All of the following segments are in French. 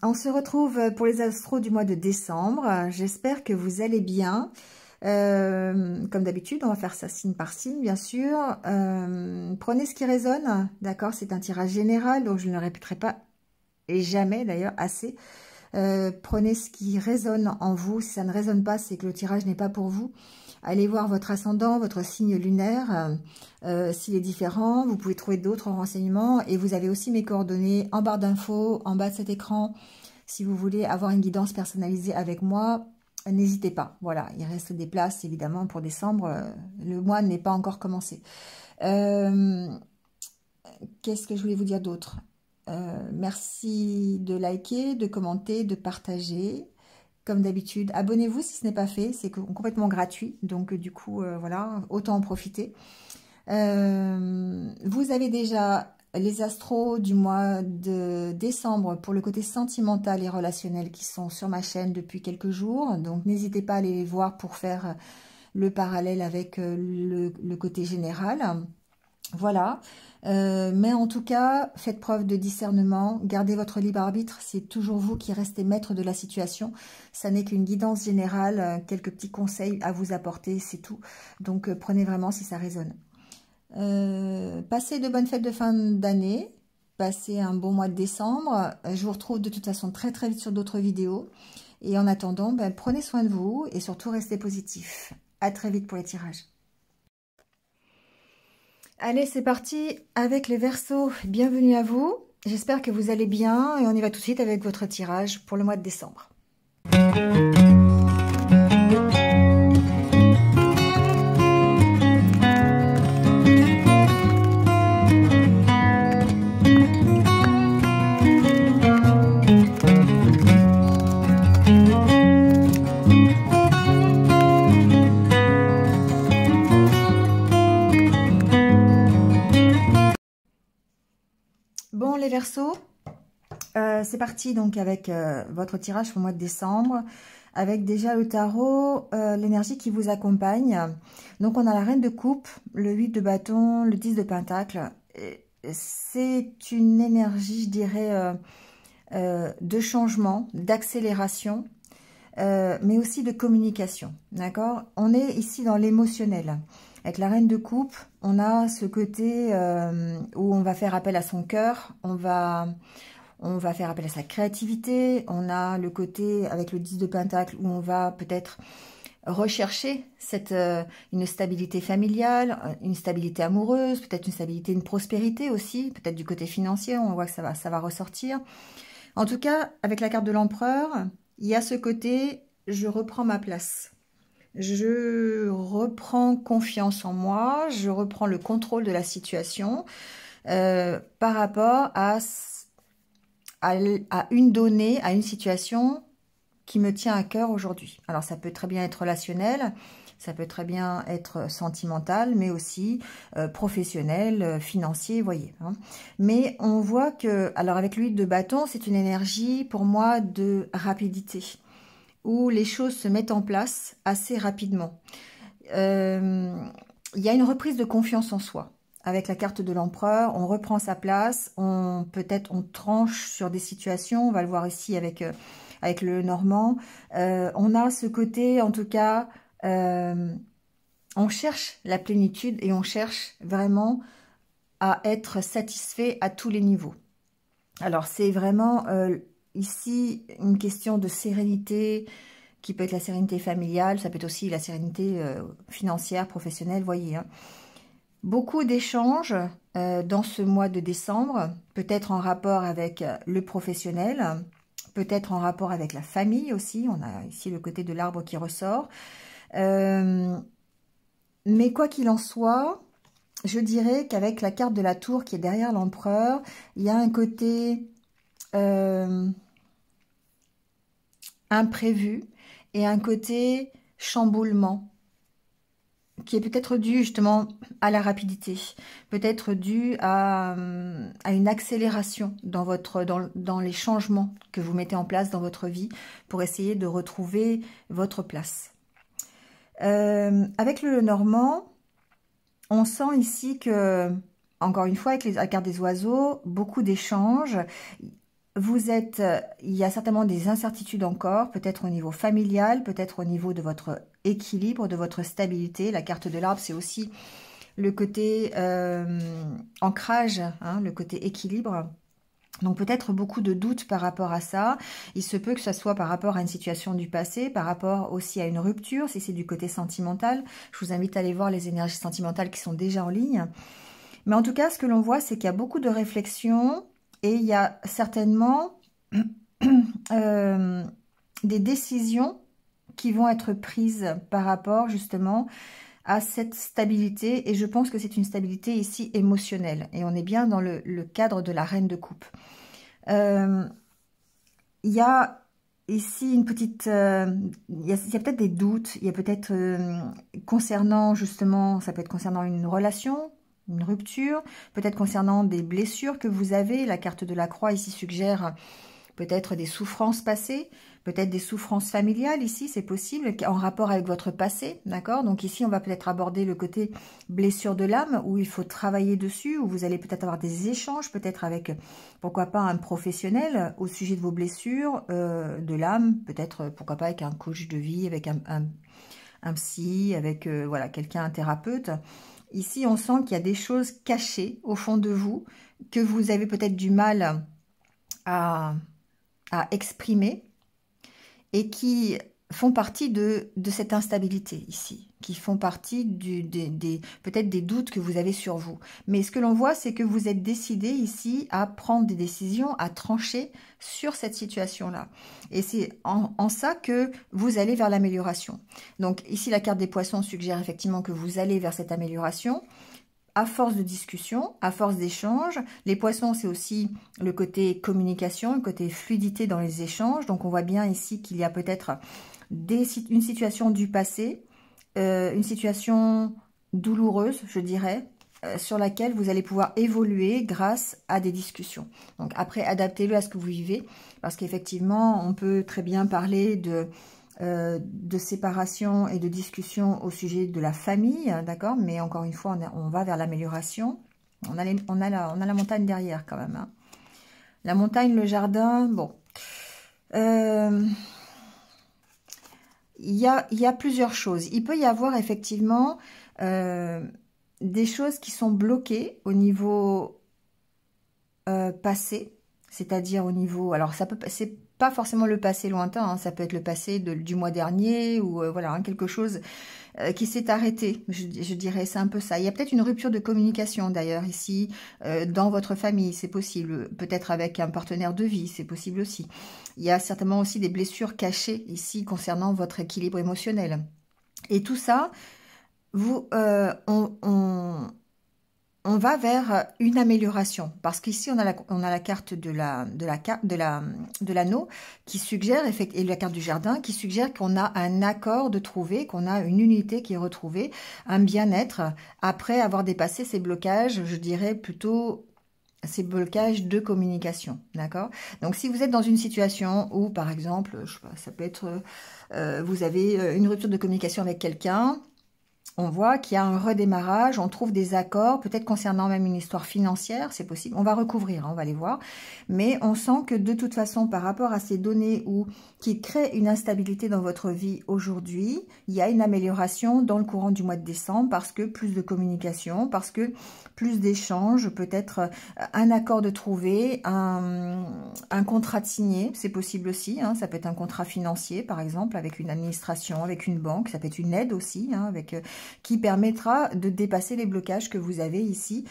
On se retrouve pour les astros du mois de décembre. J'espère que vous allez bien. Comme d'habitude, on va faire ça signe par signe, bien sûr. Prenez ce qui résonne, d'accord? C'est un tirage général, donc je ne le répéterai pas, et jamais d'ailleurs, assez. Prenez ce qui résonne en vous. Si ça ne résonne pas, c'est que le tirage n'est pas pour vous. Allez voir votre ascendant, votre signe lunaire, s'il est différent. Vous pouvez trouver d'autres renseignements. Et vous avez aussi mes coordonnées en barre d'infos, en bas de cet écran. Si vous voulez avoir une guidance personnalisée avec moi, n'hésitez pas. Voilà, il reste des places, évidemment, pour décembre. Le mois n'est pas encore commencé. Qu'est-ce que je voulais vous dire d'autre? Merci de liker, de commenter, de partager. Comme d'habitude, abonnez-vous si ce n'est pas fait, c'est complètement gratuit, donc du coup, voilà, autant en profiter. Vous avez déjà les astros du mois de décembre pour le côté sentimental et relationnel qui sont sur ma chaîne depuis quelques jours, donc n'hésitez pas à aller les voir pour faire le parallèle avec le côté général. Voilà, mais en tout cas, faites preuve de discernement, gardez votre libre arbitre, c'est toujours vous qui restez maître de la situation, ça n'est qu'une guidance générale, quelques petits conseils à vous apporter, c'est tout, donc prenez vraiment si ça résonne. Passez de bonnes fêtes de fin d'année, passez un bon mois de décembre, je vous retrouve de toute façon très vite sur d'autres vidéos, et en attendant, prenez soin de vous, et surtout restez positif. À très vite pour les tirages. Allez, c'est parti avec les Verseaux. Bienvenue à vous. J'espère que vous allez bien et on y va tout de suite avec votre tirage pour le mois de décembre. Bon, les Verseaux, c'est parti donc avec votre tirage pour le mois de décembre, avec déjà le tarot, l'énergie qui vous accompagne. Donc on a la reine de coupe, le 8 de bâton, le 10 de pentacle. C'est une énergie, je dirais, de changement, d'accélération, mais aussi de communication, d'accord? On est ici dans l'émotionnel. Avec la reine de coupe, on a ce côté où on va faire appel à son cœur, on va faire appel à sa créativité, on a le côté avec le 10 de pentacle où on va peut-être rechercher une stabilité familiale, une stabilité amoureuse, peut-être une stabilité, une prospérité aussi, peut-être du côté financier, on voit que ça va ressortir. En tout cas, avec la carte de l'empereur, il y a ce côté, je reprends ma place. Je reprends confiance en moi, je reprends le contrôle de la situation par rapport à une donnée, à une situation qui me tient à cœur aujourd'hui. Alors ça peut très bien être relationnel, ça peut très bien être sentimental, mais aussi professionnel, financier, vous voyez. Hein. Mais on voit que, alors avec l'huile de bâton, c'est une énergie pour moi de rapidité, où les choses se mettent en place assez rapidement. Il y a une reprise de confiance en soi. Avec la carte de l'empereur, on reprend sa place, peut-être on tranche sur des situations, on va le voir ici avec le Normand. On a ce côté, en tout cas, on cherche la plénitude et on cherche vraiment à être satisfait à tous les niveaux. Alors, c'est vraiment ici une question de sérénité, qui peut être la sérénité familiale, ça peut être aussi la sérénité financière, professionnelle, voyez. Hein. Beaucoup d'échanges dans ce mois de décembre, peut-être en rapport avec le professionnel, peut-être en rapport avec la famille aussi, on a ici le côté de l'arbre qui ressort. Mais quoi qu'il en soit, je dirais qu'avec la carte de la tour qui est derrière l'empereur, il y a un côté imprévu et un côté chamboulement qui est peut-être dû justement à la rapidité, peut-être dû à une accélération dans les changements que vous mettez en place dans votre vie pour essayer de retrouver votre place. Avec le Normand, on sent ici que, encore une fois, avec la carte des oiseaux, beaucoup d'échanges. il y a certainement des incertitudes encore, peut-être au niveau familial, peut-être au niveau de votre équilibre, de votre stabilité. La carte de l'arbre, c'est aussi le côté ancrage, hein, le côté équilibre. Donc peut-être beaucoup de doutes par rapport à ça. Il se peut que ce soit par rapport à une situation du passé, par rapport aussi à une rupture, si c'est du côté sentimental. Je vous invite à aller voir les énergies sentimentales qui sont déjà en ligne. Mais en tout cas, ce que l'on voit, c'est qu'il y a beaucoup de réflexions et il y a certainement des décisions qui vont être prises par rapport justement à cette stabilité. Et je pense que c'est une stabilité ici émotionnelle. Et on est bien dans le cadre de la reine de coupe. Il y a ici une petite... il y a peut-être des doutes. Il y a peut-être concernant justement... Ça peut être concernant une relation, une rupture, peut-être concernant des blessures que vous avez. La carte de la croix ici suggère peut-être des souffrances passées, peut-être des souffrances familiales ici, c'est possible, en rapport avec votre passé, d'accord? Donc ici, on va peut-être aborder le côté blessure de l'âme, où il faut travailler dessus, où vous allez peut-être avoir des échanges, peut-être avec, pourquoi pas, un professionnel au sujet de vos blessures de l'âme, peut-être, pourquoi pas, avec un coach de vie, avec un psy, avec, voilà, quelqu'un, un thérapeute. Ici, on sent qu'il y a des choses cachées au fond de vous, que vous avez peut-être du mal à exprimer et qui font partie de cette instabilité ici, qui font partie peut-être des doutes que vous avez sur vous. Mais ce que l'on voit, c'est que vous êtes décidé ici à prendre des décisions, à trancher sur cette situation-là. Et c'est en ça que vous allez vers l'amélioration. Donc ici, la carte des poissons suggère effectivement que vous allez vers cette amélioration. À force de discussion, à force d'échange. Les poissons, c'est aussi le côté communication, le côté fluidité dans les échanges. Donc, on voit bien ici qu'il y a peut-être une situation du passé, une situation douloureuse, je dirais, sur laquelle vous allez pouvoir évoluer grâce à des discussions. Donc, après, adaptez-le à ce que vous vivez, parce qu'effectivement, on peut très bien parler de séparation et de discussion au sujet de la famille, d'accord? Mais encore une fois, on va vers l'amélioration. On a la montagne derrière quand même. Hein. La montagne, le jardin, bon. Il y a plusieurs choses. Il peut y avoir effectivement des choses qui sont bloquées au niveau passé, c'est-à-dire au niveau... Alors, c'est pas forcément le passé lointain, hein, ça peut être le passé du mois dernier ou voilà, hein, quelque chose qui s'est arrêté, je dirais, c'est un peu ça. Il y a peut-être une rupture de communication d'ailleurs ici, dans votre famille, c'est possible, peut-être avec un partenaire de vie, c'est possible aussi. Il y a certainement aussi des blessures cachées ici concernant votre équilibre émotionnel. Et tout ça, on va vers une amélioration parce qu'ici on a la carte de l'anneau qui suggère, et la carte du jardin qui suggère qu'on a un accord de trouver, qu'on a une unité qui est retrouvée, un bien-être après avoir dépassé ces blocages, je dirais plutôt ces blocages de communication, d'accord? Donc si vous êtes dans une situation où par exemple, je sais pas, ça peut être vous avez une rupture de communication avec quelqu'un, on voit qu'il y a un redémarrage, on trouve des accords, peut-être concernant même une histoire financière, c'est possible. On va recouvrir, hein, on va les voir. Mais on sent que de toute façon, par rapport à ces données qui créent une instabilité dans votre vie aujourd'hui, il y a une amélioration dans le courant du mois de décembre parce que plus de communication, parce que plus d'échanges, peut-être un accord de trouver, un contrat de signé, c'est possible aussi. Hein, ça peut être un contrat financier, par exemple, avec une administration, avec une banque, ça peut être une aide aussi, hein, qui permettra de dépasser les blocages que vous avez ici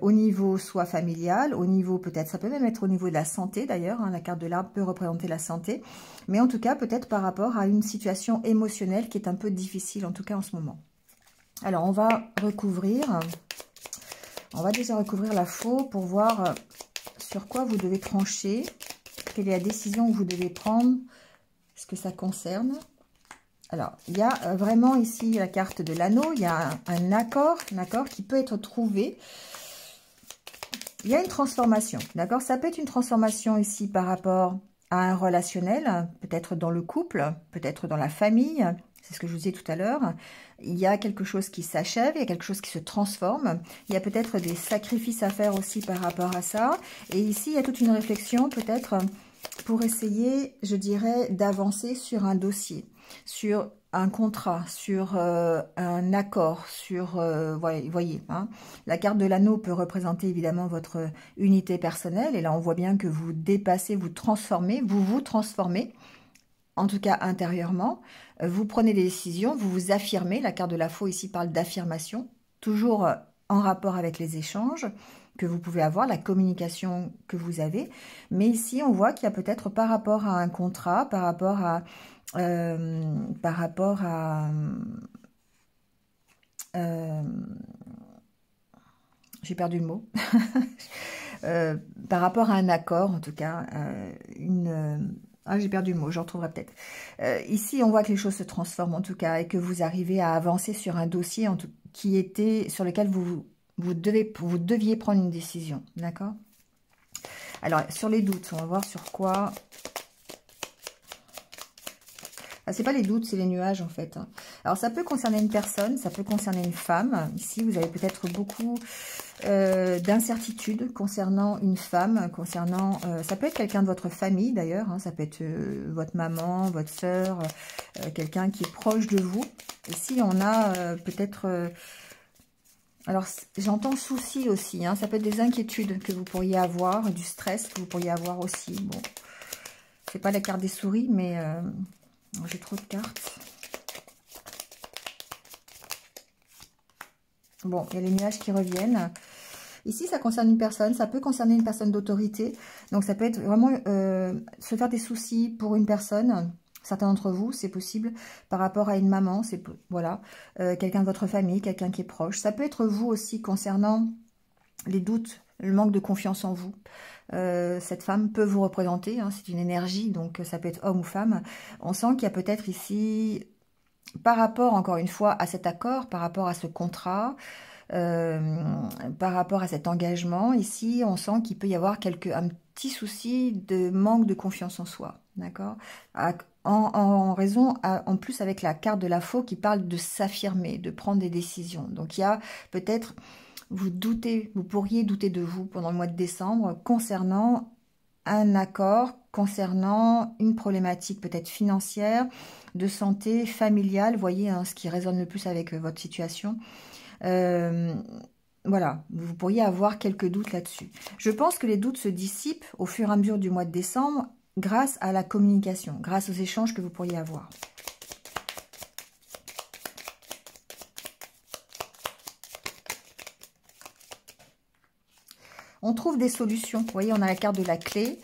au niveau soit familial, au niveau peut-être, ça peut même être au niveau de la santé d'ailleurs, hein, la carte de l'arbre peut représenter la santé, mais en tout cas peut-être par rapport à une situation émotionnelle qui est un peu difficile en tout cas en ce moment. Alors on va recouvrir, on va déjà recouvrir la faux pour voir sur quoi vous devez trancher, quelle est la décision que vous devez prendre, ce que ça concerne. Alors, il y a vraiment ici la carte de l'anneau, il y a un accord, d'accord, qui peut être trouvé. Il y a une transformation, d'accord? Ça peut être une transformation ici par rapport à un relationnel, peut-être dans le couple, peut-être dans la famille. c'est ce que je vous disais tout à l'heure. Il y a quelque chose qui s'achève, il y a quelque chose qui se transforme. Il y a peut-être des sacrifices à faire aussi par rapport à ça. Et ici, il y a toute une réflexion peut-être pour essayer, je dirais, d'avancer sur un dossier, sur un contrat, sur un accord, sur, voyez, hein, la carte de l'anneau peut représenter évidemment votre unité personnelle, et là on voit bien que vous dépassez, vous transformez, vous transformez, en tout cas intérieurement, vous prenez des décisions, vous vous affirmez, la carte de la faux ici parle d'affirmation, toujours en rapport avec les échanges que vous pouvez avoir, la communication que vous avez, mais ici on voit qu'il y a peut-être par rapport à un contrat, par rapport à j'ai perdu le mot, par rapport à un accord, en tout cas, j'ai perdu le mot, je retrouverai peut-être. Ici, on voit que les choses se transforment, en tout cas, et que vous arrivez à avancer sur un dossier sur lequel vous deviez prendre une décision, d'accord? Alors, sur les doutes, on va voir sur quoi... Ah, c'est pas les doutes, c'est les nuages en fait. Alors ça peut concerner une personne, ça peut concerner une femme. Ici, vous avez peut-être beaucoup d'incertitudes concernant une femme, ça peut être quelqu'un de votre famille d'ailleurs, hein, ça peut être votre maman, votre sœur, quelqu'un qui est proche de vous. Ici, on a peut-être... alors, j'entends soucis aussi, hein, ça peut être des inquiétudes que vous pourriez avoir, du stress que vous pourriez avoir aussi. Bon, c'est pas la carte des souris, mais... j'ai trop de cartes. Bon, il y a les nuages qui reviennent. Ici, ça concerne une personne. Ça peut concerner une personne d'autorité. Donc, ça peut être vraiment se faire des soucis pour une personne. Certains d'entre vous, c'est possible. Par rapport à une maman, c'est voilà, quelqu'un de votre famille, quelqu'un qui est proche. Ça peut être vous aussi concernant les doutes, le manque de confiance en vous. Cette femme peut vous représenter, hein, c'est une énergie, donc ça peut être homme ou femme. On sent qu'il y a peut-être ici, par rapport encore une fois à cet accord, par rapport à ce contrat, par rapport à cet engagement, ici on sent qu'il peut y avoir un petit souci de manque de confiance en soi, d'accord, en raison, en plus avec la carte de la faux qui parle de s'affirmer, de prendre des décisions. Donc il y a peut-être... vous pourriez douter de vous pendant le mois de décembre concernant un accord, concernant une problématique peut-être financière, de santé, familiale, voyez hein, ce qui résonne le plus avec votre situation. Voilà, vous pourriez avoir quelques doutes là-dessus. Je pense que les doutes se dissipent au fur et à mesure du mois de décembre grâce à la communication, grâce aux échanges que vous pourriez avoir. On trouve des solutions. Vous voyez, on a la carte de la clé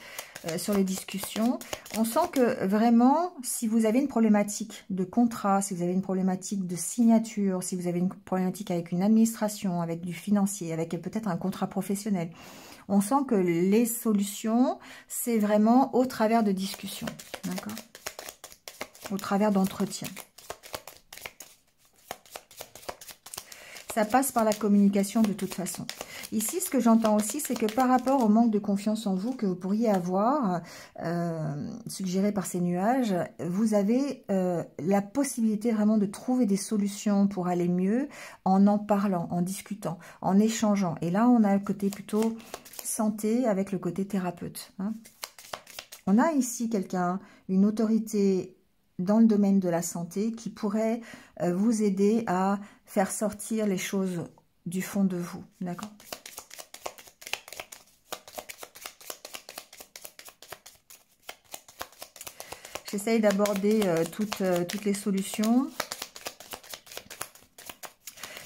sur les discussions. On sent que vraiment, si vous avez une problématique de contrat, si vous avez une problématique de signature, si vous avez une problématique avec une administration, avec du financier, avec peut-être un contrat professionnel, on sent que les solutions, c'est vraiment au travers de discussions. D'accord ? Au travers d'entretiens. Ça passe par la communication de toute façon. Ici, ce que j'entends aussi, c'est que par rapport au manque de confiance en vous que vous pourriez avoir, suggéré par ces nuages, vous avez la possibilité vraiment de trouver des solutions pour aller mieux en parlant, en discutant, en échangeant. Et là, on a le côté plutôt santé avec le côté thérapeute. Hein. On a ici quelqu'un, une autorité dans le domaine de la santé qui pourrait vous aider à faire sortir les choses du fond de vous, d'accord? J'essaye d'aborder toutes les solutions.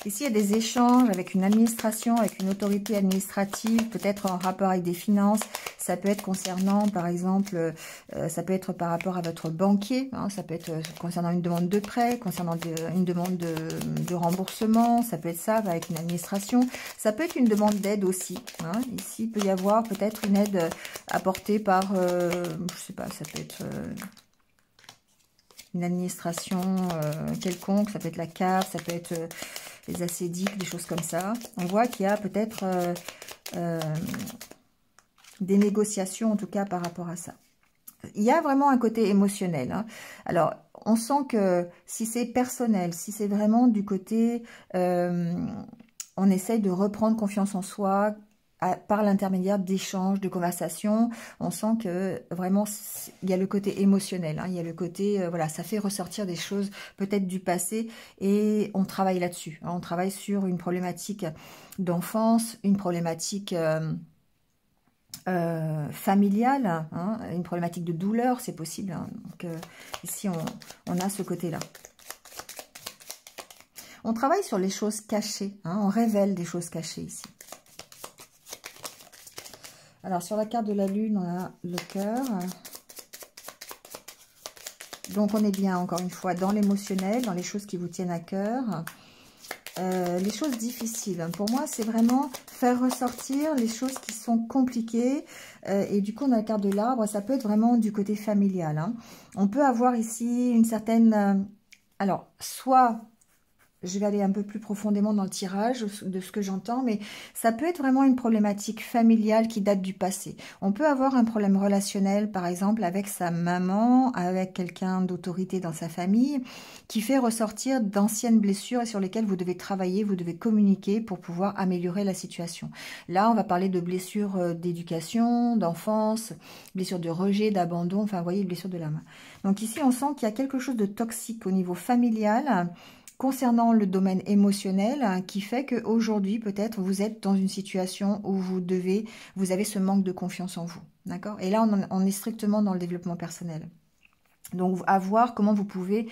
Ici, il y a des échanges avec une administration, avec une autorité administrative, peut-être en rapport avec des finances. Ça peut être concernant, par exemple, ça peut être par rapport à votre banquier, hein, ça peut être concernant une demande de prêt, concernant une demande de remboursement, ça peut être ça avec une administration. Ça peut être une demande d'aide aussi. Hein. Ici, il peut y avoir peut-être une aide apportée par, je sais pas, ça peut être... une administration quelconque, ça peut être la CAF, ça peut être les acédiques, des choses comme ça. On voit qu'il y a peut-être des négociations, en tout cas, par rapport à ça. il y a vraiment un côté émotionnel. Hein. Alors, on sent que si c'est personnel, si c'est vraiment du côté, on essaye de reprendre confiance en soi par l'intermédiaire d'échanges, de conversations, on sent que vraiment, il y a le côté émotionnel, hein, il y a le côté, voilà, ça fait ressortir des choses peut-être du passé et on travaille là-dessus. Hein, on travaille sur une problématique d'enfance, une problématique familiale, hein, une problématique de douleur, c'est possible. Hein, donc ici, on a ce côté-là. On travaille sur les choses cachées, hein, on révèle des choses cachées ici. Alors, sur la carte de la Lune, on a le cœur. Donc, on est bien, encore une fois, dans l'émotionnel, dans les choses qui vous tiennent à cœur. Les choses difficiles, pour moi, c'est vraiment faire ressortir les choses qui sont compliquées. Et du coup, on a la carte de l'arbre, ça peut être vraiment du côté familial. Hein. On peut avoir ici une certaine... alors, soit... je vais aller un peu plus profondément dans le tirage de ce que j'entends, mais ça peut être vraiment une problématique familiale qui date du passé. On peut avoir un problème relationnel, par exemple, avec sa maman, avec quelqu'un d'autorité dans sa famille, qui fait ressortir d'anciennes blessures sur lesquelles vous devez travailler, vous devez communiquer pour pouvoir améliorer la situation. Là, on va parler de blessures d'éducation, d'enfance, blessures de rejet, d'abandon, enfin, vous voyez, blessures de l'âme. Donc ici, on sent qu'il y a quelque chose de toxique au niveau familial, concernant le domaine émotionnel, hein, qui fait qu'aujourd'hui, peut-être, vous êtes dans une situation où vous avez ce manque de confiance en vous. D'accord? Et là, on est strictement dans le développement personnel. Donc, à voir comment vous pouvez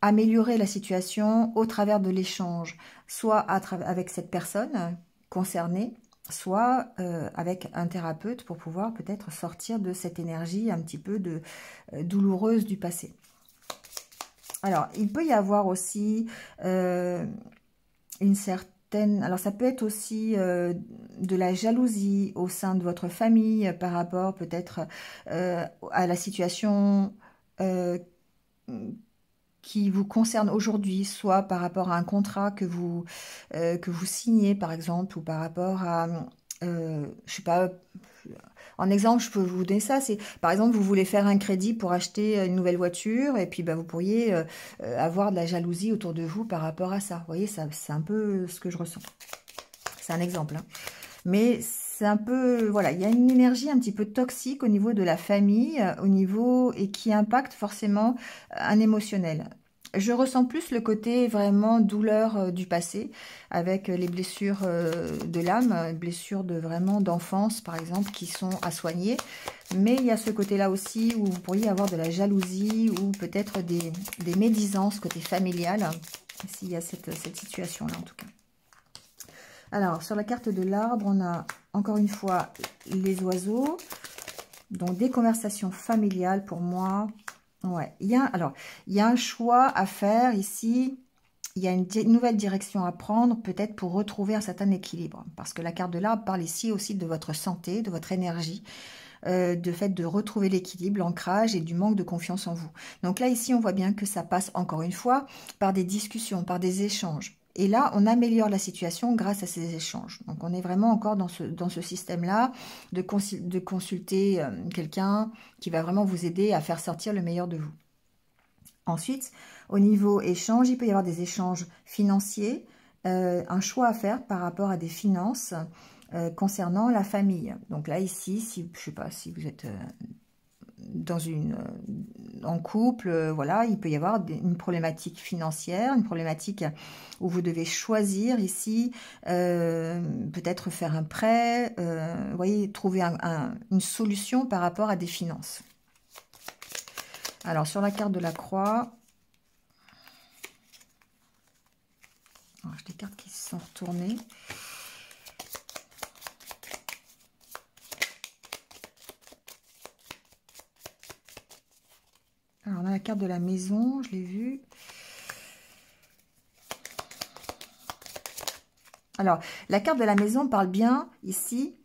améliorer la situation au travers de l'échange, soit avec cette personne concernée, soit avec un thérapeute pour pouvoir peut-être sortir de cette énergie un petit peu douloureuse du passé. Alors, il peut y avoir aussi une certaine... alors, ça peut être aussi de la jalousie au sein de votre famille par rapport peut-être à la situation qui vous concerne aujourd'hui, soit par rapport à un contrat que vous signez, par exemple, ou par rapport à... je sais pas... En exemple, je peux vous donner ça, c'est par exemple, vous voulez faire un crédit pour acheter une nouvelle voiture et puis vous pourriez avoir de la jalousie autour de vous par rapport à ça. Vous voyez, c'est un peu ce que je ressens. C'est un exemple. Hein. Mais c'est un peu, voilà, il y a une énergie un petit peu toxique au niveau de la famille, et qui impacte forcément un émotionnel. Je ressens plus le côté vraiment douleur du passé, avec les blessures de l'âme, blessures vraiment d'enfance par exemple, qui sont à soigner. Mais il y a ce côté-là aussi où vous pourriez avoir de la jalousie ou peut-être des médisances côté familial. S'il y a cette situation-là en tout cas. Alors, sur la carte de l'arbre, on a encore une fois les oiseaux. Donc, des conversations familiales pour moi. Ouais, il y a un choix à faire ici. Il y a une nouvelle direction à prendre, peut-être pour retrouver un certain équilibre. Parce que la carte de l'arbre parle ici aussi de votre santé, de votre énergie, de fait de retrouver l'équilibre, l'ancrage et du manque de confiance en vous. Donc là, ici, on voit bien que ça passe encore une fois par des discussions, par des échanges. Et là, on améliore la situation grâce à ces échanges. Donc, on est vraiment encore dans ce système-là de consulter quelqu'un qui va vraiment vous aider à faire sortir le meilleur de vous. Ensuite, au niveau échange, il peut y avoir des échanges financiers, un choix à faire par rapport à des finances concernant la famille. Donc là, ici, je ne sais pas si vous êtes... en couple, voilà, il peut y avoir une problématique financière, une problématique où vous devez choisir ici, peut-être faire un prêt, vous voyez, trouver une solution par rapport à des finances. Alors, sur la carte de la croix, j'ai des cartes qui se sont retournées. Alors, on a la carte de la maison, je l'ai vue. Alors, la carte de la maison parle bien, ici,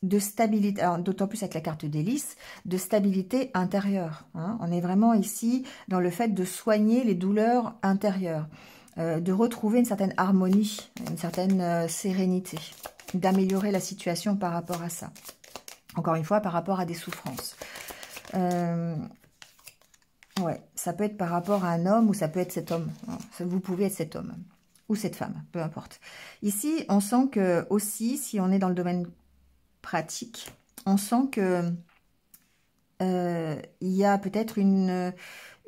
de stabilité, d'autant plus avec la carte d'hélice, de stabilité intérieure. Hein. On est vraiment ici dans le fait de soigner les douleurs intérieures, de retrouver une certaine harmonie, une certaine sérénité, d'améliorer la situation par rapport à ça. Encore une fois, par rapport à des souffrances. Ouais, ça peut être par rapport à un homme ou ça peut être cet homme. Vous pouvez être cet homme ou cette femme, peu importe. Ici, on sent que aussi, si on est dans le domaine pratique, on sent que il y a peut-être une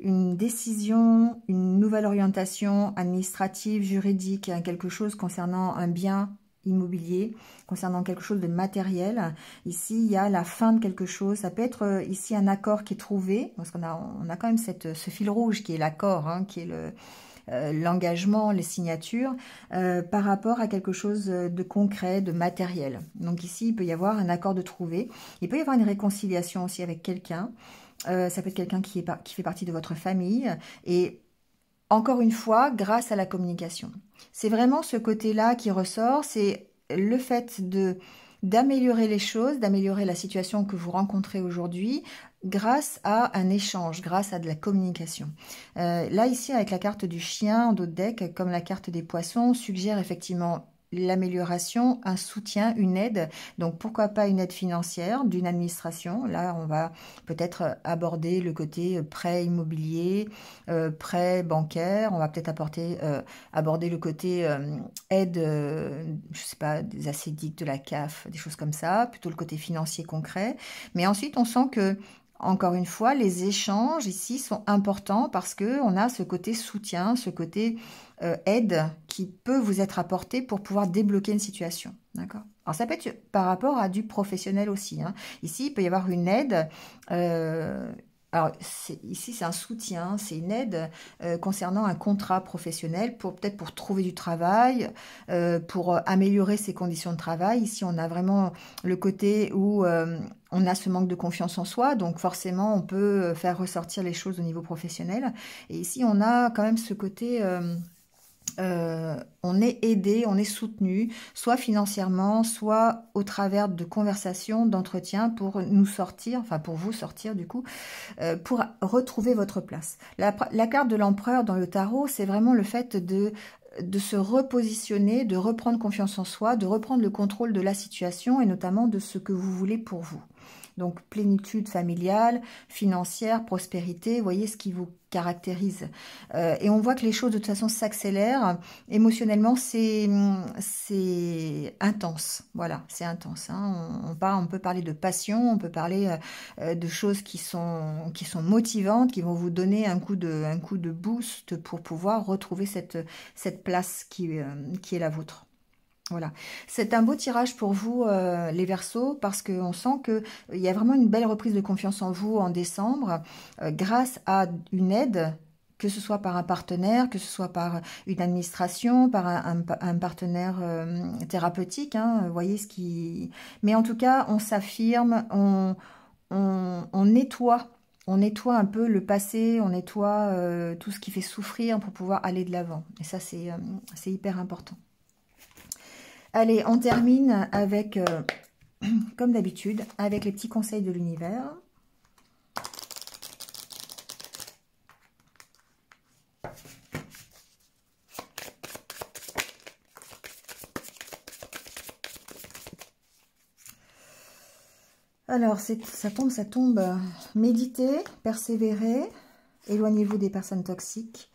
décision, une nouvelle orientation administrative, juridique, quelque chose concernant un bien immobilier, concernant quelque chose de matériel. Ici, il y a la fin de quelque chose. Ça peut être ici un accord qui est trouvé, parce qu'on a quand même ce fil rouge qui est l'accord, hein, qui est l'engagement, les signatures, par rapport à quelque chose de concret, de matériel. Donc ici, il peut y avoir un accord de trouvé. Il peut y avoir une réconciliation aussi avec quelqu'un. Ça peut être quelqu'un qui fait partie de votre famille. Et encore une fois, grâce à la communication. C'est vraiment ce côté-là qui ressort, c'est le fait d'améliorer les choses, d'améliorer la situation que vous rencontrez aujourd'hui grâce à un échange, grâce à de la communication. Là, ici, avec la carte du chien en dos de deck, comme la carte des poissons, suggère effectivement l'amélioration, un soutien, une aide. Donc, pourquoi pas une aide financière d'une administration. Là, on va peut-être aborder le côté prêt immobilier, prêt bancaire. On va peut-être aborder le côté aide, je sais pas, des assédiques, de la CAF, des choses comme ça. Plutôt le côté financier concret. Mais ensuite, on sent que encore une fois, les échanges ici sont importants parce qu'on a ce côté soutien, ce côté aide qui peut vous être apporté pour pouvoir débloquer une situation. D'accord ? Alors, ça peut être par rapport à du professionnel aussi. Hein. Ici, il peut y avoir une aide. Alors, ici, c'est un soutien, c'est une aide concernant un contrat professionnel, peut-être pour trouver du travail, pour améliorer ses conditions de travail. Ici, on a vraiment le côté où on a ce manque de confiance en soi, donc forcément, on peut faire ressortir les choses au niveau professionnel. Et ici, on a quand même ce côté... on est aidé, on est soutenu, soit financièrement, soit au travers de conversations, d'entretiens pour nous sortir, enfin pour vous sortir du coup, pour retrouver votre place. La carte de l'empereur dans le tarot, c'est vraiment le fait de se repositionner, de reprendre confiance en soi, de reprendre le contrôle de la situation et notamment de ce que vous voulez pour vous. Donc, plénitude familiale, financière, prospérité, vous voyez ce qui vous caractérise. Et on voit que les choses, de toute façon, s'accélèrent. Émotionnellement, c'est intense. Voilà, c'est intense. Hein. On peut parler de passion, on peut parler de choses qui sont motivantes, qui vont vous donner un coup de boost pour pouvoir retrouver cette place qui est la vôtre. Voilà, c'est un beau tirage pour vous les Verseaux parce qu'on sent qu'il y a vraiment une belle reprise de confiance en vous en décembre grâce à une aide, que ce soit par un partenaire, que ce soit par une administration, par un partenaire thérapeutique, hein, vous voyez ce qui... Mais en tout cas, on s'affirme, on nettoie. On nettoie un peu le passé, on nettoie tout ce qui fait souffrir pour pouvoir aller de l'avant. Et ça, c'est hyper important. Allez, on termine avec, comme d'habitude, avec les petits conseils de l'univers. Alors, ça tombe. Méditez, persévérez, éloignez-vous des personnes toxiques.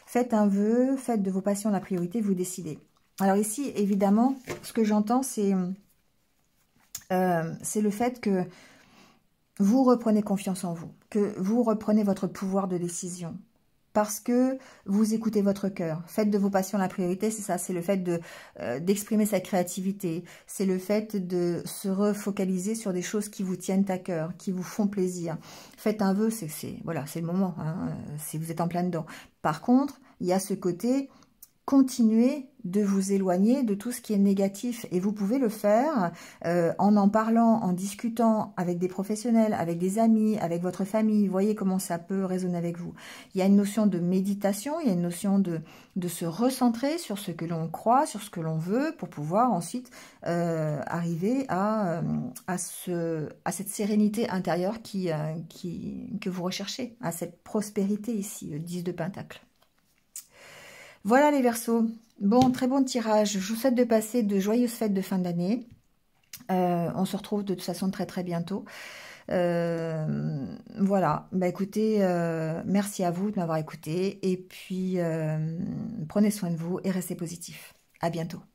Faites un vœu, faites de vos passions la priorité, vous décidez. Alors ici, évidemment, ce que j'entends, c'est le fait que vous reprenez confiance en vous, que vous reprenez votre pouvoir de décision, parce que vous écoutez votre cœur. Faites de vos passions la priorité, c'est ça, c'est le fait d'exprimer sa créativité, c'est le fait de se refocaliser sur des choses qui vous tiennent à cœur, qui vous font plaisir. Faites un vœu, voilà, c'est le moment, hein, si vous êtes en plein dedans. Par contre, il y a ce côté... Continuez de vous éloigner de tout ce qui est négatif et vous pouvez le faire en parlant, en discutant avec des professionnels, avec des amis, avec votre famille. Voyez comment ça peut résonner avec vous. Il y a une notion de méditation, il y a une notion de se recentrer sur ce que l'on croit, sur ce que l'on veut pour pouvoir ensuite arriver à cette sérénité intérieure que vous recherchez, à cette prospérité ici, le 10 de Pentacle. Voilà les Verseaux. Bon, très bon tirage. Je vous souhaite de passer de joyeuses fêtes de fin d'année. On se retrouve de toute façon très très bientôt. Voilà, bah écoutez, merci à vous de m'avoir écouté et puis prenez soin de vous et restez positifs. À bientôt.